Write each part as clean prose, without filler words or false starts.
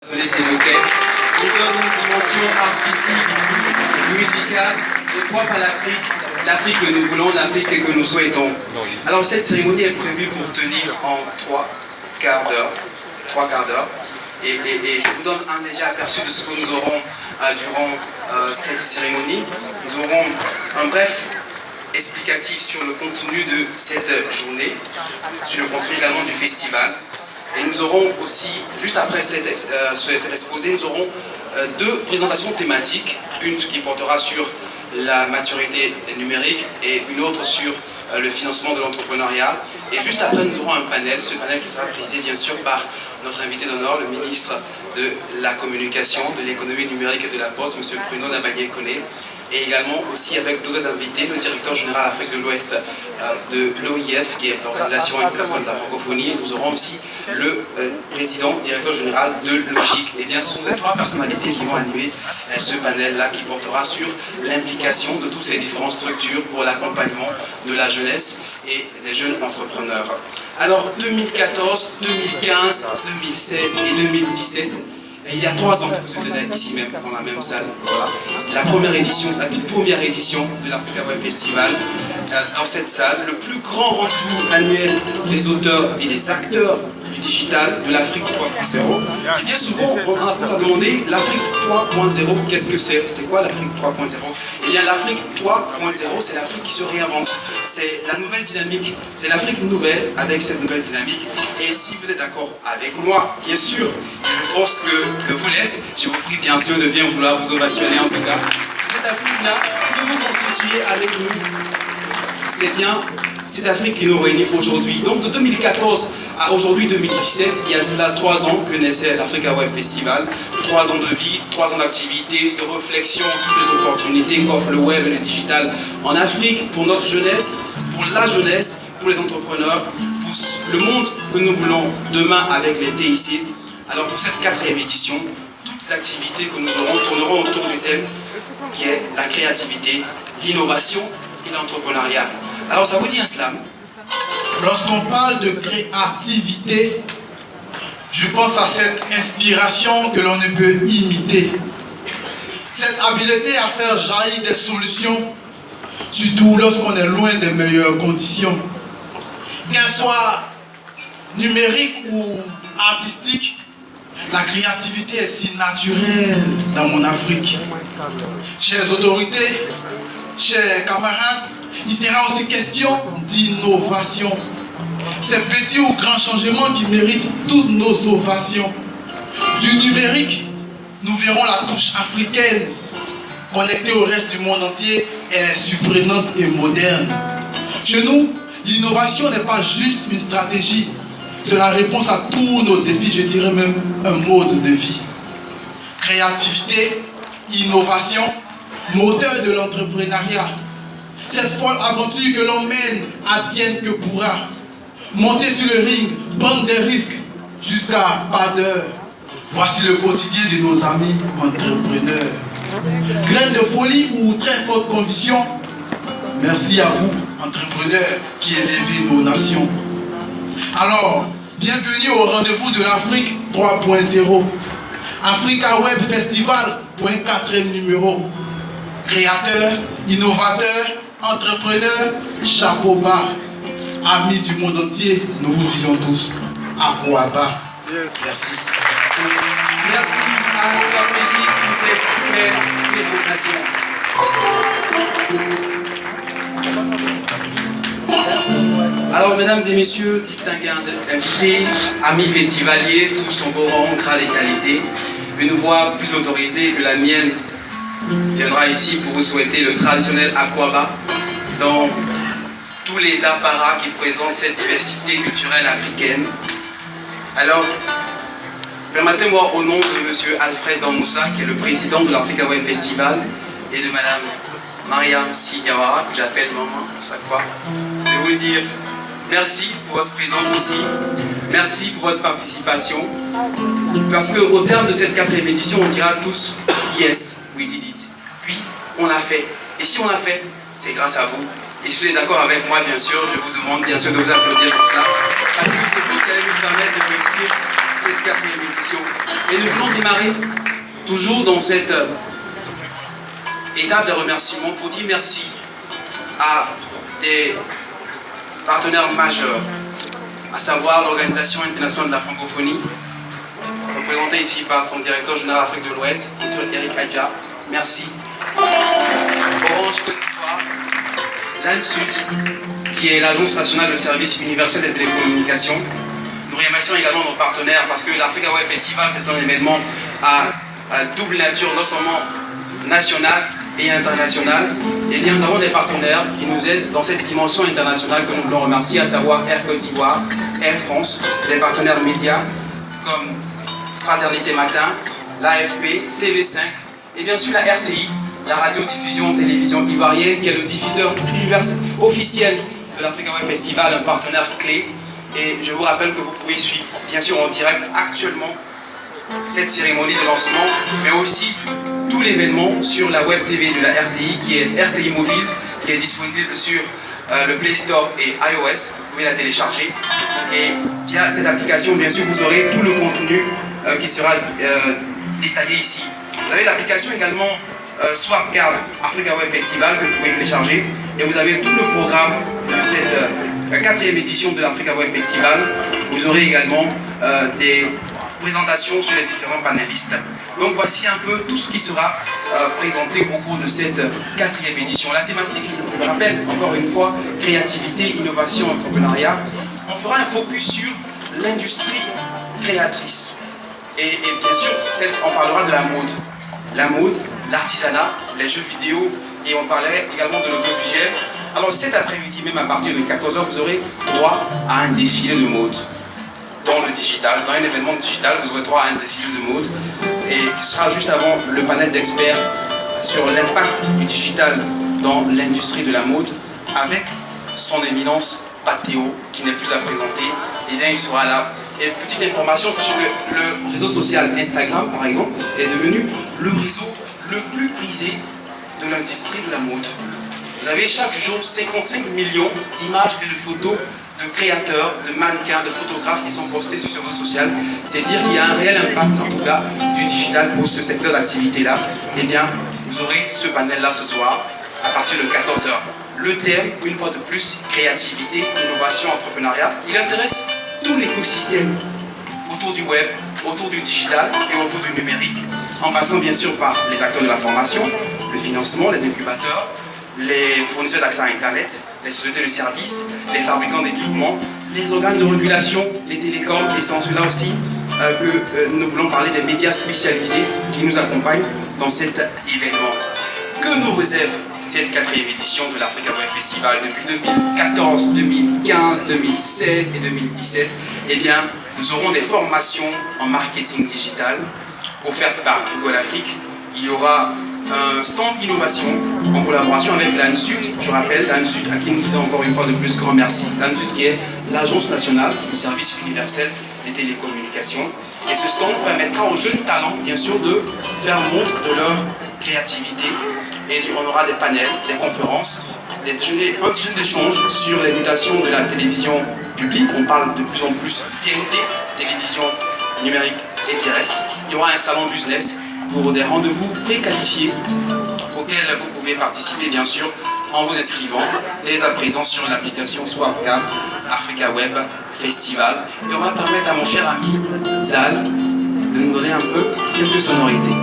Désolé s'il vous plaît. Il donne une dimension artistique, musicale et propre à l'Afrique. L'Afrique que nous voulons, l'Afrique que nous souhaitons. Alors cette cérémonie est prévue pour tenir en 3 quarts d'heure. Et je vous donne un léger aperçu de ce que nous aurons durant cette cérémonie. Nous aurons un bref explicatif sur le contenu de cette journée, sur le contenu également du festival. Et nous aurons aussi, juste après cet exposé, nous aurons 2 présentations thématiques, une qui portera sur la maturité numérique et une autre sur le financement de l'entrepreneuriat. Et juste après, nous aurons un panel, ce panel qui sera présidé bien sûr par notre invité d'honneur, le ministre de la Communication, de l'économie numérique et de la Poste, M. Bruno Nabagné-Koné, et également aussi avec 2 autres invités, le directeur général Afrique de l'Ouest de l'OIF, qui est l'Organisation internationale de la francophonie, et nous aurons aussi le directeur général de Logique. Et bien, ce sont ces 3 personnalités qui vont animer ce panel-là qui portera sur l'implication de toutes ces différentes structures pour l'accompagnement de la jeunesse et des jeunes entrepreneurs. Alors, 2014, 2015, 2016 et 2017, il y a 3 ans que se tenait ici même, dans la même salle. Voilà. La toute première édition de l'Africa Web Festival. Dans cette salle, le plus grand rendez-vous annuel des auteurs et des acteurs du digital de l'Afrique 3.0. Et bien souvent, on a tendance à demander l'Afrique 3.0, qu'est-ce que c'est? C'est quoi l'Afrique 3.0? Eh bien, l'Afrique 3.0, c'est l'Afrique qui se réinvente. C'est la nouvelle dynamique. C'est l'Afrique nouvelle avec cette nouvelle dynamique. Et si vous êtes d'accord avec moi, bien sûr, et je pense que vous l'êtes, je vous prie bien sûr de bien vouloir vous ovationner en tout cas. Cette Afrique-là, que vous constituez avec nous, c'est bien cette Afrique qui nous réunit aujourd'hui. Donc de 2014 à aujourd'hui 2017, il y a cela 3 ans que naissait l'Africa Web Festival. 3 ans de vie, 3 ans d'activité, de réflexion, toutes les opportunités qu'offre le web et le digital en Afrique pour notre jeunesse, pour la jeunesse, pour les entrepreneurs, pour le monde que nous voulons demain avec les TIC. Alors pour cette 4e édition, toutes les activités que nous aurons tourneront autour du thème qui est la créativité, l'innovation et l'entrepreneuriat. Alors ça vous dit un slam? Lorsqu'on parle de créativité, je pense à cette inspiration que l'on ne peut imiter. Cette habileté à faire jaillir des solutions, surtout lorsqu'on est loin des meilleures conditions. Qu'elle soit numérique ou artistique, la créativité est si naturelle dans mon Afrique. Chères autorités, chers camarades, il sera aussi question d'innovation. Ces petits ou grands changements qui méritent toutes nos ovations. Du numérique, nous verrons la touche africaine connectée au reste du monde entier. Elle est surprenante et moderne. Chez nous, l'innovation n'est pas juste une stratégie. C'est la réponse à tous nos défis, je dirais même un mode de vie. Créativité, innovation, moteur de l'entrepreneuriat. Cette folle aventure que l'on mène advienne que pourra. Monter sur le ring, prendre des risques jusqu'à pas d'heure. Voici le quotidien de nos amis entrepreneurs. Graines de folie ou très forte conviction. Merci à vous, entrepreneurs, qui élevez nos nations. Alors, bienvenue au rendez-vous de l'Afrique 3.0. Africa Web Festival, 4e numéro. Créateurs, innovateurs, entrepreneurs, chapeau bas. Amis du monde entier, nous vous disons tous à quoi bas. Merci. Merci à la musique pour cette belle présentation. Alors, mesdames et messieurs, distingués invités, amis festivaliers, tous en beau rang, grade et qualité, une voix plus autorisée que la mienne viendra ici pour vous souhaiter le traditionnel Akwaba dans tous les apparats qui présentent cette diversité culturelle africaine. Alors, permettez-moi au nom de M. Alfred Damoussa, qui est le président de l'Africa Web Festival, et de Mme Mariam Sidiawara, que j'appelle maman à chaque fois, de vous dire merci pour votre présence ici, merci pour votre participation, parce qu'au terme de cette 4e édition, on dira tous « Yes, we did it ». Oui, on l'a fait. Et si on l'a fait, c'est grâce à vous. Et si vous êtes d'accord avec moi, bien sûr, je vous demande bien sûr de vous applaudir pour cela, parce que c'est vous qui allez nous permettre de réussir cette 4e édition. Et nous voulons démarrer toujours dans cette étape de remerciement pour dire merci à des partenaires majeurs, à savoir l'Organisation internationale de la francophonie, représentée ici par son directeur général Afrique de l'Ouest, M. Eric Adja. Merci. Orange Côte d'Ivoire, l'ANSUD, qui est l'Agence nationale de service universel des télécommunications. Nous remercions également nos partenaires parce que l'Africa Web Festival, c'est un événement à double nature, non seulement national et international. Et bien, nous avons des partenaires qui nous aident dans cette dimension internationale que nous voulons remercier, à savoir Air Côte d'Ivoire, Air France, des partenaires médias comme Fraternité Matin, l'AFP, TV5 et bien sûr la RTI, la radiodiffusion télévision ivoirienne, qui est le diffuseur officiel de l'Africa Web Festival, un partenaire clé. Et je vous rappelle que vous pouvez suivre, bien sûr en direct actuellement, cette cérémonie de lancement, mais aussi tout l'événement sur la web TV de la RTI, qui est RTI Mobile, qui est disponible sur le Play Store et iOS. Vous pouvez la télécharger. Et via cette application, bien sûr, vous aurez tout le contenu qui sera détaillé ici. Vous avez l'application également Swapcard Africa Web Festival que vous pouvez télécharger. Et vous avez tout le programme de cette 4e édition de l'Africa Web Festival. Vous aurez également des présentations sur les différents panélistes. Donc voici un peu tout ce qui sera présenté au cours de cette 4e édition. La thématique, je le rappelle encore une fois, créativité, innovation, entrepreneuriat. On fera un focus sur l'industrie créatrice. Et bien sûr, on parlera de la mode. La mode, l'artisanat, les jeux vidéo, et on parlerait également de l'audiovisuel. Alors cet après-midi, même à partir de 14h, vous aurez droit à un défilé de mode. Dans le digital, dans un événement digital, vous aurez droit à un défilé de mode. Et ce sera juste avant le panel d'experts sur l'impact du digital dans l'industrie de la mode, avec son éminence Pathéo, qui n'est plus à présenter. Et bien, il sera là. Et petite information, sachez que le réseau social Instagram, par exemple, est devenu le réseau le plus prisé de l'industrie de la mode. Vous avez chaque jour 55 millions d'images et de photos de créateurs, de mannequins, de photographes qui sont postés sur ce réseau social. C'est dire qu'il y a un réel impact, en tout cas, du digital pour ce secteur d'activité-là. Eh bien, vous aurez ce panel-là ce soir, à partir de 14h. Le thème, une fois de plus, créativité, innovation, entrepreneuriat, il intéresse tout l'écosystème autour du web, autour du digital et autour du numérique, en passant bien sûr par les acteurs de la formation, le financement, les incubateurs, les fournisseurs d'accès à Internet, les sociétés de services, les fabricants d'équipements, les organes de régulation, les télécoms, et c'est en cela aussi que nous voulons parler des médias spécialisés qui nous accompagnent dans cet événement. Que nous réserve cette 4e édition de l'Africa Web Festival depuis 2014, 2015, 2016 et 2017? Eh bien, nous aurons des formations en marketing digital offertes par Google Afrique. Il y aura un stand innovation en collaboration avec l'ANSUD. Je rappelle, l'ANSUD à qui nous disons encore une fois de plus grand merci. L'ANSUD qui est l'Agence nationale du service universel des télécommunications. Et ce stand permettra aux jeunes talents, bien sûr, de faire montre de leur créativité. Et on aura des panels, des conférences, un petit jeu d'échange sur les mutations de la télévision publique. On parle de plus en plus de TNT, télévision numérique et terrestre. Il y aura un salon business pour des rendez-vous préqualifiés auxquels vous pouvez participer, bien sûr, en vous inscrivant dès à présent sur l'application Swapcard Africa Web Festival. Et on va permettre à mon cher ami Zal de nous donner un peu quelques sonorités.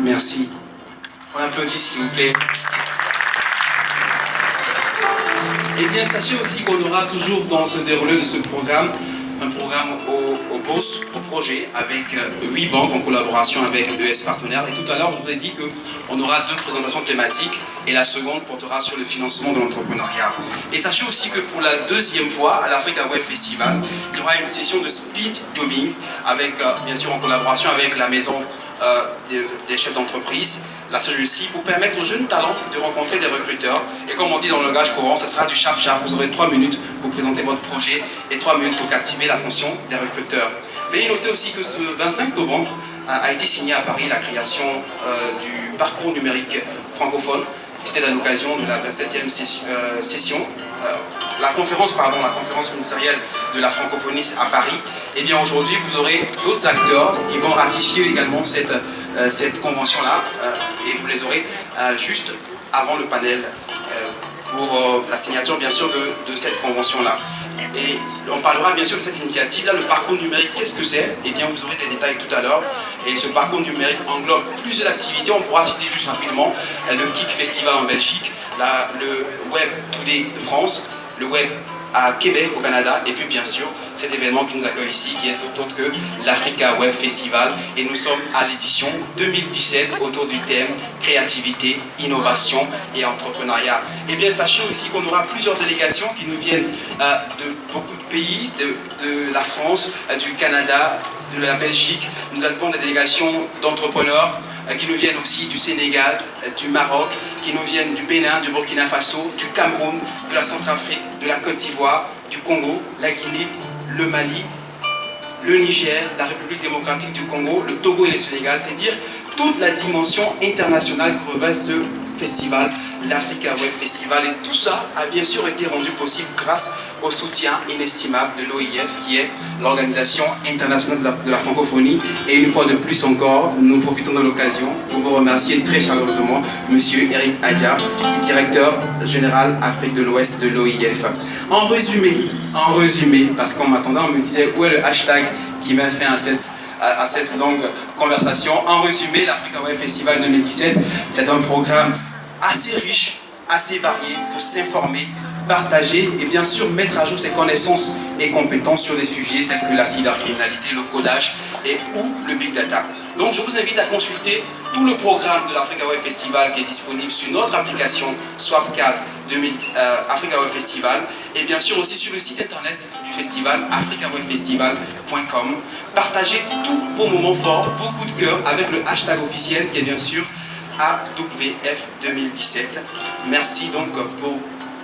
Merci. On applaudit s'il vous plaît. Et bien sachez aussi qu'on aura toujours dans ce déroulé de ce programme, un programme au boss, au projet, avec 8 banques en collaboration avec ES Partenaires. Et tout à l'heure, je vous ai dit qu'on aura 2 présentations thématiques et la seconde portera sur le financement de l'entrepreneuriat. Et sachez aussi que pour la deuxième fois à l'Africa Web Festival, il y aura une session de speed jobbing, avec, bien sûr en collaboration avec la maison des chefs d'entreprise, la CGC, pour permettre aux jeunes talents de rencontrer des recruteurs. Et comme on dit dans le langage courant, ça sera du sharp-sharp. Vous aurez 3 minutes pour présenter votre projet et 3 minutes pour captiver l'attention des recruteurs. Veuillez noter aussi que ce 25 novembre a été signé à Paris la création du parcours numérique francophone. C'était à l'occasion de la 27e session, la conférence ministérielle de la francophonie à Paris. Et bien aujourd'hui, vous aurez d'autres acteurs qui vont ratifier également cette convention-là, et vous les aurez juste avant le panel pour la signature bien sûr de cette convention-là. Et on parlera bien sûr de cette initiative-là, le parcours numérique, qu'est-ce que c'est? Eh bien vous aurez des détails tout à l'heure. Et ce parcours numérique englobe plusieurs activités, on pourra citer juste rapidement le KIC Festival en Belgique, le Web Today de France, le Web à Québec au Canada, et puis bien sûr cet événement qui nous accueille ici qui est tout autre que l'Africa Web Festival, et nous sommes à l'édition 2017 autour du thème créativité, innovation et entrepreneuriat. Et bien sachez aussi qu'on aura plusieurs délégations qui nous viennent de beaucoup de pays, de la France, du Canada, de la Belgique. Nous avons des délégations d'entrepreneurs qui nous viennent aussi du Sénégal, du Maroc, qui nous viennent du Bénin, du Burkina Faso, du Cameroun, de la Centrafrique, de la Côte d'Ivoire, du Congo, la Guinée, le Mali, le Niger, la République démocratique du Congo, le Togo et le Sénégal. C'est dire toute la dimension internationale que revêt ce festival, l'Africa Web Festival. Et tout ça a bien sûr été rendu possible grâce au soutien inestimable de l'OIF, qui est l'Organisation internationale de la francophonie. Et une fois de plus encore, nous profitons de l'occasion pour vous remercier très chaleureusement Monsieur Eric Adja, directeur général Afrique de l'Ouest de l'OIF. En résumé, parce qu'en m'attendant, on me disait où est le hashtag qui m'a fait à cette longue conversation. En résumé, l'Africa Web Festival 2017, c'est un programme assez riche, assez varié pour s'informer, partager et bien sûr mettre à jour ses connaissances et compétences sur des sujets tels que la cybercriminalité, le codage et ou le big data. Donc je vous invite à consulter tout le programme de l'Africa Web Festival qui est disponible sur notre application Swapcard Africa Web Festival, et bien sûr aussi sur le site internet du festival africawebfestival.com. Partagez tous vos moments forts, vos coups de cœur avec le hashtag officiel qui est bien sûr AWF 2017. Merci donc pour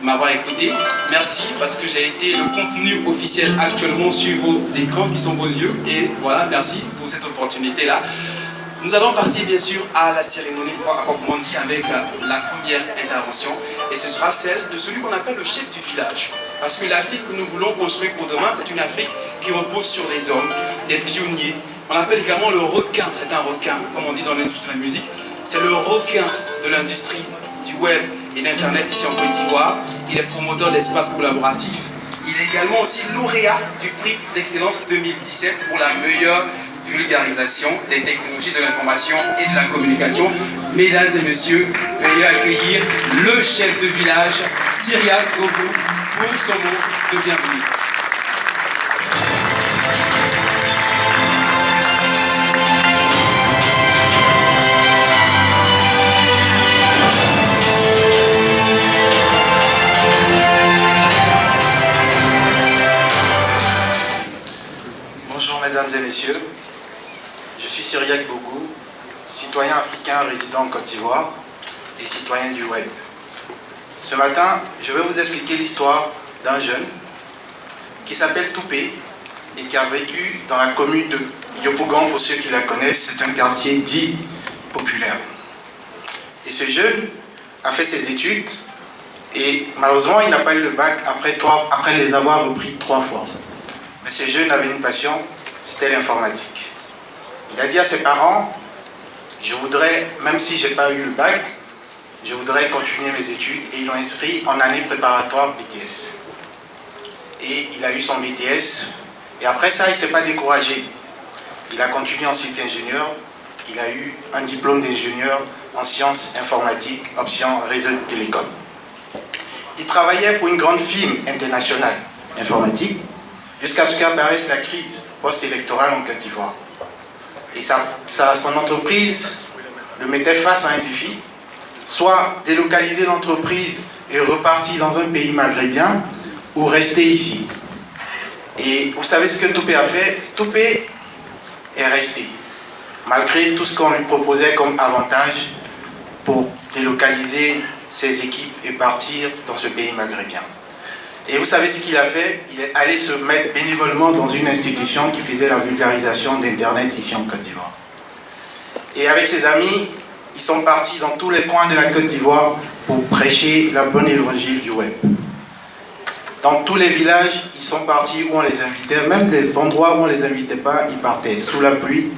m'avoir écouté. Merci parce que j'ai été le contenu officiel actuellement sur vos écrans qui sont vos yeux. Et voilà, merci pour cette opportunité-là. Nous allons passer bien sûr à la cérémonie proprement dit avec la première intervention. Et ce sera celle de celui qu'on appelle le chef du village. Parce que l'Afrique que nous voulons construire pour demain, c'est une Afrique qui repose sur les hommes, des pionniers. On l'appelle également le requin. C'est un requin, comme on dit dans l'industrie de la musique. C'est le requin de l'industrie du web et d'Internet ici en Côte d'Ivoire. Il est promoteur d'espaces collaboratifs. Il est également aussi lauréat du prix d'excellence 2017 pour la meilleure vulgarisation des technologies de l'information et de la communication. Mesdames et messieurs, veuillez accueillir le chef de village, Cyriaque Bougou, pour son mot de bienvenue. Bonjour mesdames et messieurs, je suis Cyriaque Bougou, citoyen africain résident en Côte d'Ivoire et citoyen du web. Ce matin, je vais vous expliquer l'histoire d'un jeune qui s'appelle Toupé et qui a vécu dans la commune de Yopougon. Pour ceux qui la connaissent, c'est un quartier dit populaire. Et ce jeune a fait ses études et malheureusement il n'a pas eu le bac après les avoir repris 3 fois. Mais ce jeune avait une passion, c'était l'informatique. Il a dit à ses parents, je voudrais, même si je n'ai pas eu le bac, je voudrais continuer mes études, et ils l'ont inscrit en année préparatoire BTS. Et il a eu son BTS, et après ça, il ne s'est pas découragé. Il a continué en cycle ingénieur, il a eu un diplôme d'ingénieur en sciences informatiques, option réseau de télécom. Il travaillait pour une grande firme internationale informatique, jusqu'à ce qu'apparaisse la crise post-électorale en Côte d'Ivoire. Et son entreprise le mettait face à un défi, soit délocaliser l'entreprise et repartir dans un pays maghrébin, ou rester ici. Et vous savez ce que Toupé a fait? Toupé est resté, malgré tout ce qu'on lui proposait comme avantage pour délocaliser ses équipes et partir dans ce pays maghrébin. Et vous savez ce qu'il a fait? Il est allé se mettre bénévolement dans une institution qui faisait la vulgarisation d'Internet ici en Côte d'Ivoire. Et avec ses amis, ils sont partis dans tous les coins de la Côte d'Ivoire pour prêcher la bonne évangile du web. Dans tous les villages, ils sont partis où on les invitait, même des endroits où on ne les invitait pas, ils partaient sous la pluie.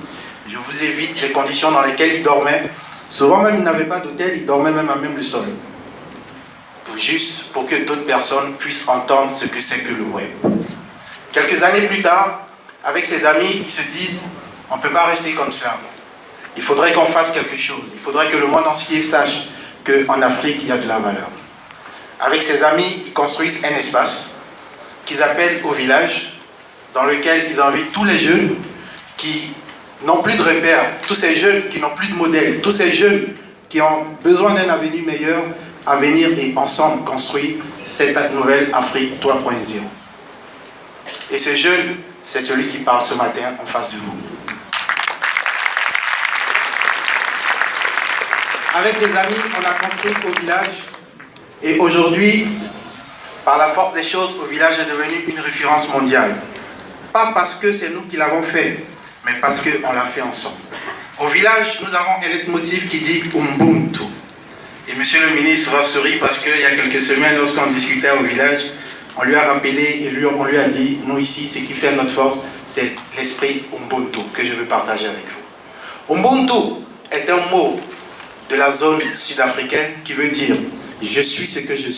Je vous évite les conditions dans lesquelles ils dormaient. Souvent même, ils n'avaient pas d'hôtel, ils dormaient même à même le sol. Juste pour que d'autres personnes puissent entendre ce que c'est que le web. Quelques années plus tard, avec ses amis, ils se disent, on ne peut pas rester comme cela. Il faudrait qu'on fasse quelque chose. Il faudrait que le monde entier sache qu'en Afrique, il y a de la valeur. Avec ses amis, ils construisent un espace qu'ils appellent Au Village, dans lequel ils invitent tous les jeunes qui n'ont plus de repères, tous ces jeunes qui n'ont plus de modèles, tous ces jeunes qui ont besoin d'un avenir meilleur, à venir et ensemble construire cette nouvelle Afrique 3.0. Et ce jeune, c'est celui qui parle ce matin en face de vous. Avec des amis, on a construit Au Village. Et aujourd'hui, par la force des choses, Au Village est devenu une référence mondiale. Pas parce que c'est nous qui l'avons fait, mais parce qu'on l'a fait ensemble. Au Village, nous avons un leitmotiv qui dit Ubuntu. Et monsieur le ministre va sourire parce qu'il y a quelques semaines, lorsqu'on discutait au village, on lui a rappelé et on lui a dit, nous ici, ce qui fait notre force, c'est l'esprit Ubuntu que je veux partager avec vous. Ubuntu est un mot de la zone sud-africaine qui veut dire « je suis ce que je suis ».